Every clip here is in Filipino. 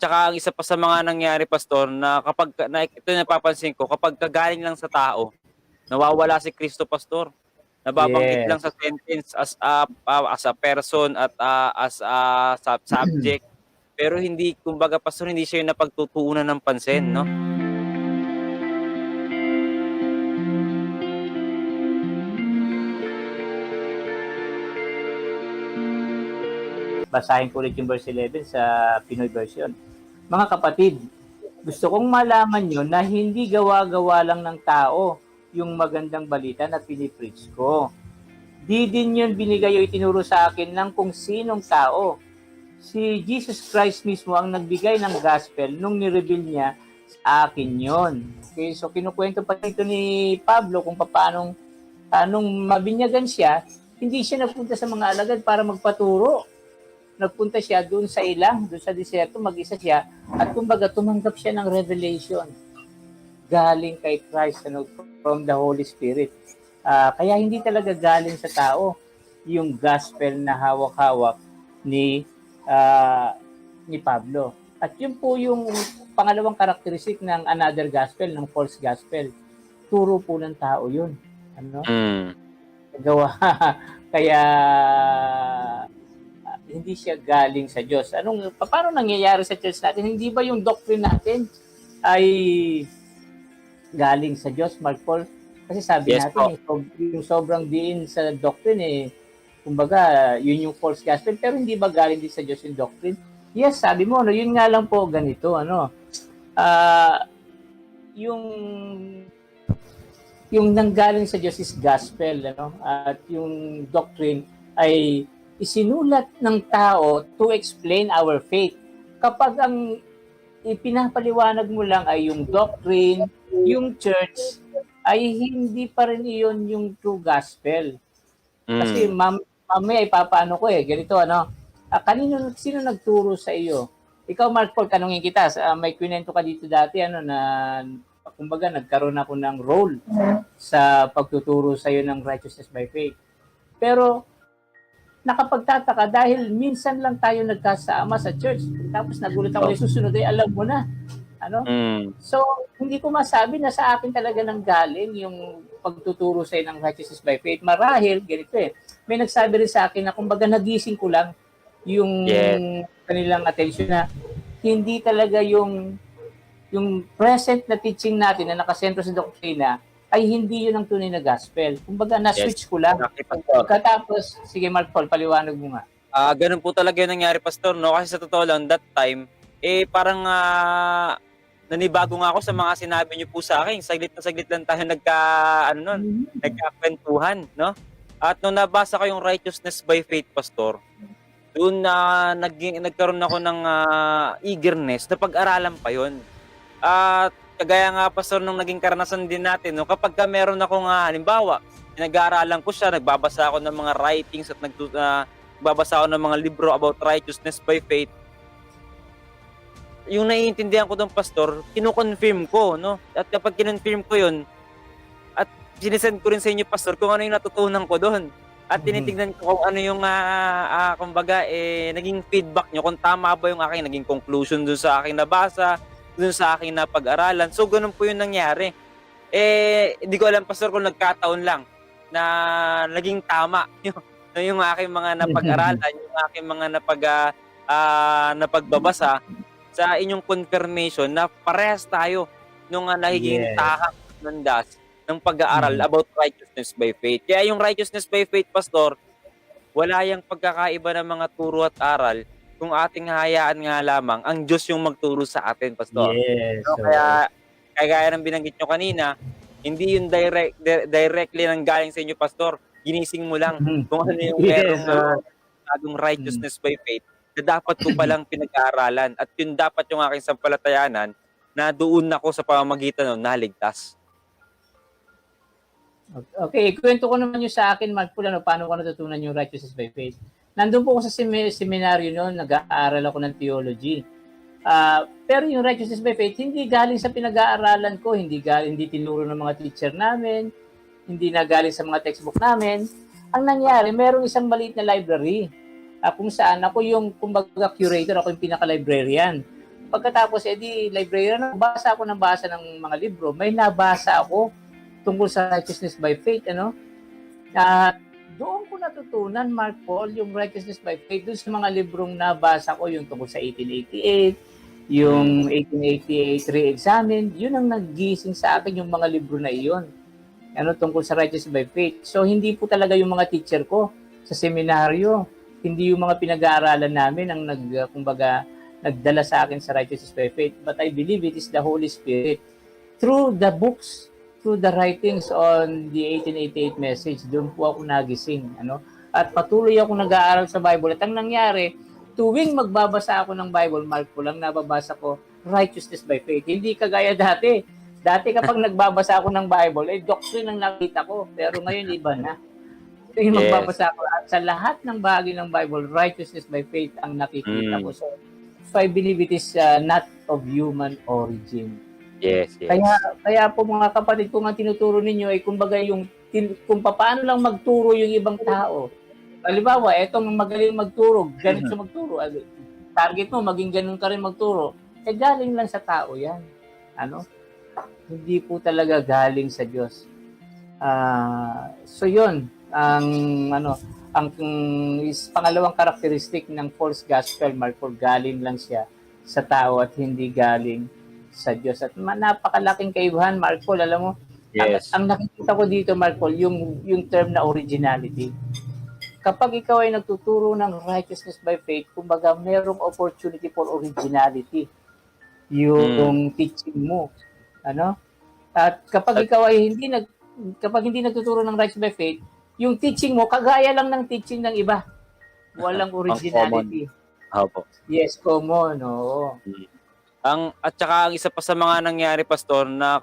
Tsaka ang isa pa sa mga nangyari pastor na kapag ito napapansin ko kapag galing lang sa tao, nawawala si Kristo pastor. Nababanggit lang sa Yes. sentence as a person at as a subject. Pero hindi kumbaga pastor hindi siya yung napagtutuunan ng pansin, no? Basahin ko ulit yung verse 11 sa Pinoy version. Mga kapatid, gusto kong malaman nyo na hindi gawa-gawa lang ng tao yung magandang balita na pinipreach ko. Di din yun binigay o itinuro sa akin ng kung sinong tao. Si Jesus Christ mismo ang nagbigay ng gospel nung nireveal niya sa akin yon. Okay, so kinukwento pa dito ni Pablo kung paano nung mabinyagan siya, hindi siya nagpunta sa mga alagad para magpaturo. Nagpunta siya doon sa ilang, doon sa disyerto, mag-isa siya, at kumbaga tumanggap siya ng revelation galing kay Christ, from the Holy Spirit. Kaya hindi talaga galing sa tao yung gospel na hawak-hawak ni Pablo. At yun po yung pangalawang karakteristik ng another gospel, ng false gospel. Turo po ng tao yun. Ano? Gawa. Kaya hindi siya galing sa Diyos. Paano nangyayari sa church natin? Hindi ba yung doctrine natin ay galing sa Diyos, Mark Paul? Kasi sabi Yes, natin, yung sobrang diin sa doctrine, kumbaga, yun yung false gospel, pero hindi ba galing din sa Diyos yung doctrine? Yes, sabi mo, yun nga lang po, ganito, yung nanggaling sa Diyos is gospel, at yung doctrine ay isinulat ng tao to explain our faith. Kapag ang ipinapaliwanag mo lang ay yung doctrine, yung church, ay hindi pa rin iyon yung true gospel. Kasi mamaya ipapaano ko ganito, sino nagturo sa iyo? Ikaw, Mark Paul, tanungin kita, may kwento ka dito dati, na kumbaga nagkaroon ako ng role sa pagtuturo sa iyo ng righteousness by faith. Pero nakapagtataka dahil minsan lang tayo nagkasama sa church. Tapos nagulat ako, susunod ay alam mo na. So, hindi ko masabi na sa akin talaga nang galing yung pagtuturo sa ng righteousness by faith. Marahil, ganito may nagsabi rin sa akin na kumbaga nagising ko lang yung kanilang attention na hindi talaga yung present na teaching natin na nakasentro sa doktrina ay hindi yun ang tunay na gospel. Kumbaga, na-switch ko lang. Katapos, sige Mark Paul, paliwanag mo nga. Ganun po talaga yung nangyari, Pastor, no? Kasi sa totoo lang, that time, parang nanibago nga ako sa mga sinabi niyo po sa akin. Saglit na saglit lang tayo nagkakwentuhan, no? At nung nabasa ko yung righteousness by faith, Pastor, doon na nagkaroon ako ng eagerness na pag-aralan pa yun. At kagaya nga pastor nung naging karanasan din natin, no, kapag meron akong halimbawa, nag-aaralan ko siya, nagbabasa ako ng mga writings at nagbabasa ako ng mga libro about righteousness by faith. Yung naiintindihan ko doon, pastor, kino-confirm ko, no? At kapag kinonfirm ko yun, at sinisend ko rin sa inyo, pastor, kung ano yung natutunan ko doon. At tinitingnan ko kung ano yung kumbaga naging feedback nyo, kung tama ba yung aking naging conclusion doon sa aking nabasa, doon sa aking napag-aralan. So, ganun po yung nangyari. Hindi ko alam, pastor, kung nagkataon lang na naging tama yung aking mga napag-aralan, yung aking mga napagbabasa sa inyong confirmation na parehas tayo nung nagiging tahak ng das ng pag-aaral about righteousness by faith. Kaya yung righteousness by faith, pastor, wala yung pagkakaiba ng mga turo at aral kung ating hayaan nga lamang ang Diyos yung magturo sa atin, pastor. Yes. So, kaya gaya ng binanggit nyo kanina, hindi yung directly nang galing sa inyo, pastor. Ginising mo lang kung ano yung merong righteousness by faith na dapat ko palang pinag-aaralan at yun dapat yung aking sampalatayanan na doon ako sa pamamagitan ng naligtas. Okay, kwento ko naman yung sa akin, Mark Paul, paano ko natutunan yung righteousness by faith. Nandun po ako sa seminaryo noon, nag-aaral ako ng theology. Pero yung righteousness by faith, hindi galing sa pinag-aaralan ko, hindi tinuro ng mga teacher namin, hindi na galing sa mga textbook namin. Ang nangyari, merong isang maliit na library kung saan ako yung, kumbaga, curator, ako yung pinaka-librarian. Pagkatapos, librarian, basa ako ng basa ng mga libro. May nabasa ako tungkol sa righteousness by faith, ano? At doon ko natutunan, Mark Paul, yung righteousness by faith, doon sa mga librong nabasa ko, yung tungkol sa 1888, yung 1888 re-examined, yun ang naggising sa akin yung mga libro na iyon. Ano, tungkol sa righteousness by faith. So, hindi po talaga yung mga teacher ko sa seminaryo, hindi yung mga pinag-aaralan namin ang nagdala sa akin sa righteousness by faith, but I believe it is the Holy Spirit. Through the books, through the writings on the 1888 message, doon po ako nagising. Ano? At patuloy ako nag-aaral sa Bible. At ang nangyari, tuwing magbabasa ako ng Bible, Mark po lang, nababasa ko righteousness by faith. Hindi kagaya dati. Dati kapag nagbabasa ako ng Bible, doctrine ang nakita ko. Pero ngayon, iba na. Tuwing magbabasa ako, at sa lahat ng bahagi ng Bible, righteousness by faith ang nakikita ko. So I believe it is not of human origin. Yes. Kaya po mga kapatid, kung ang tinuturo ninyo ay kumbaga kung paano lang magturo yung ibang tao. Halimbawa, etong magaling magturo, ganito magturo. Target mo, maging ganun ka rin magturo. Galing lang sa tao yan. Ano? Hindi po talaga galing sa Diyos. So yun, ang pangalawang karakteristik ng false gospel, Mark Paul, galing lang siya sa tao at hindi galing sa Diyos. At napakalaking kaibahan, Mark Paul, alam mo, ang nakikita ko dito, Mark Paul, yung term na originality. Kapag ikaw ay nagtuturo ng righteousness by faith, kumbaga merong opportunity for originality yung teaching mo. Ano? At kapag ikaw ay kapag hindi nagtuturo ng righteousness by faith, yung teaching mo, kagaya lang ng teaching ng iba. Walang originality. Opo. Yes, common. Oo. At saka ang isa pa sa mga nangyari, Pastor, na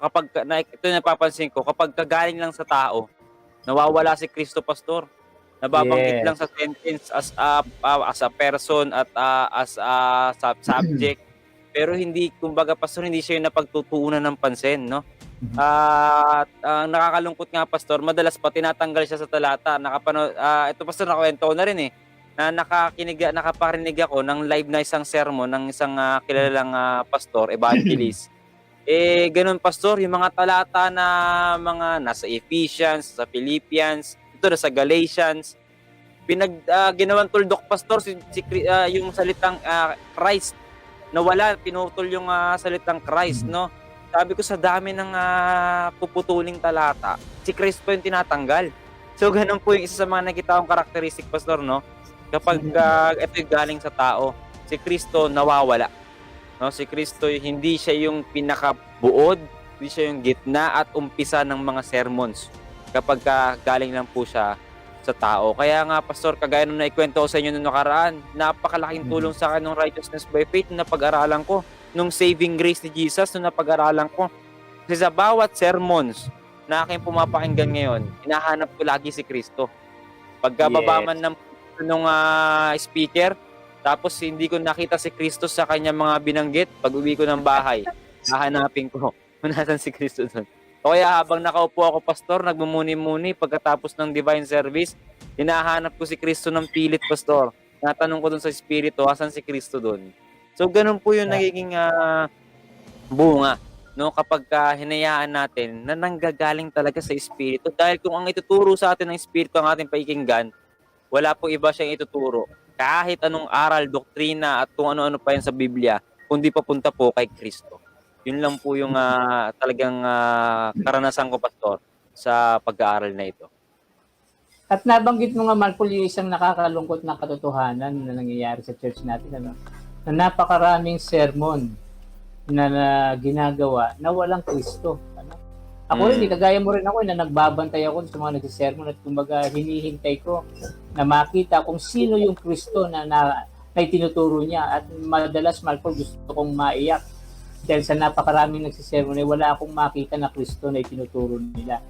ito napapansin ko, kapag kagaling lang sa tao, nawawala si Kristo, Pastor. Nababanggit lang sa sentence as a person at as a subject. Pero hindi, kumbaga, Pastor, hindi siya yung napagtutuunan ng pansin, no? At nakakalungkot nga, Pastor, madalas pa tinatanggal siya sa talata. Ito, Pastor, nakwento ko na rin na nakaparinig ako ng live na isang sermon ng isang kilalang pastor, evangelist. Ganun, Pastor, yung mga talata na mga nasa Ephesians, sa Philippians, ito na sa Galatians, ginawang tuldok, Pastor, yung salitang Christ, nawala, pinutol yung salitang Christ, no? Sabi ko, sa dami ng puputuling talata, si Christ po yung tinatanggal. So, ganun po yung isa sa mga nakita kong karakteristik, Pastor, no? Kapag ito yung galing sa tao, si Kristo nawawala. No? Si Kristo, hindi siya yung pinakabuod, hindi siya yung gitna at umpisa ng mga sermons. Kapag galing lang po siya sa tao. Kaya nga, Pastor, kagaya nung naikwento ko sa inyo nung nakaraan, napakalaking tulong sa akin ng righteousness by faith na pag-aralan ko, nung saving grace ni Jesus nung napag-aralan ko. Kasi sa bawat sermons na aking pumapakinggan ngayon, hinahanap ko lagi si Kristo. Pagkababa man ng speaker, tapos hindi ko nakita si Kristo sa kanya mga binanggit, pag uwi ko ng bahay, hahanapin ko kung nasan si Kristo doon. O kaya habang nakaupo ako, Pastor, nagmumuni-muni pagkatapos ng divine service, hinahanap ko si Kristo ng pilit, Pastor. Natanong ko doon sa Espiritu, asan si Kristo doon? So, ganun po yung nagiging bunga, no? Kapag hinayaan natin na nanggagaling talaga sa Espiritu. Dahil kung ang ituturo sa atin ng Espiritu ang ating pakikinggan, wala po iba siyang ituturo. Kahit anong aral, doktrina, at kung ano-ano pa yan sa Biblia, kundi papunta po kay Kristo. Yun lang po yung talagang karanasan ko, Pastor, sa pag-aaral na ito. At nabanggit mo nga, Mark Paul, yung isang nakakalungkot na katotohanan na nangyayari sa church natin, ano? Na napakaraming sermon na ginagawa na walang Kristo. Ano? Ako rin, kagaya mo rin ako, na nagbabantay ako sa mga nagsisermon at kumbaga hinihintay ko na makita kung sino yung Kristo na itinuturo niya. At madalas, Mark Paul, gusto kong maiyak dahil sa napakaraming nagsisermon wala akong makita na Kristo na itinuturo nila.